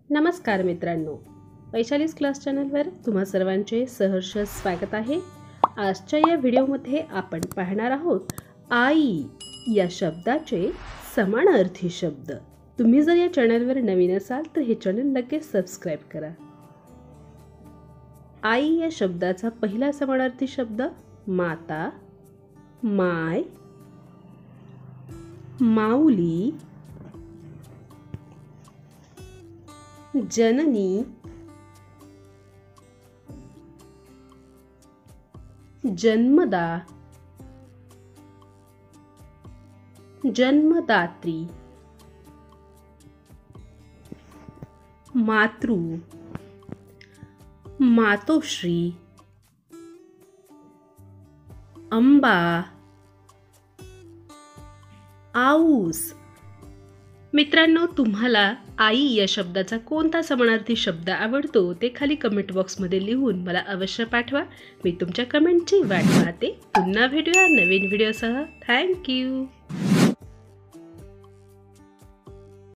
नमस्कार मित्रांनो, वैशालीज क्लास चॅनलवर तुम्हा सर्वांचे सहर्ष स्वागत आहे। आजच्या या व्हिडिओमध्ये आपण पाहणार आहोत आई या शब्दाचे समानार्थी शब्द। तुम्ही जर या चॅनलवर नवीन असाल तर हे चॅनल लगेच सबस्क्राइब करा। आई या शब्दाचा पहिला समानार्थी शब्द माता, माय, माऊली, जननी, जन्मदा, जन्मदात्री, मातृ, मातोश्री, अंबा, आऊस। मित्रांनो, तुम्हाला आई या शब्दाचा कोणता समानार्थी शब्द आवडतो ते खाली कमेंट बॉक्समध्ये लिहून मला अवश्य पाठवा। मी तुमच्या कमेंटची वाट पाहते। पुन्हा भेटूया नवीन व्हिडिओसह। थँक्यू।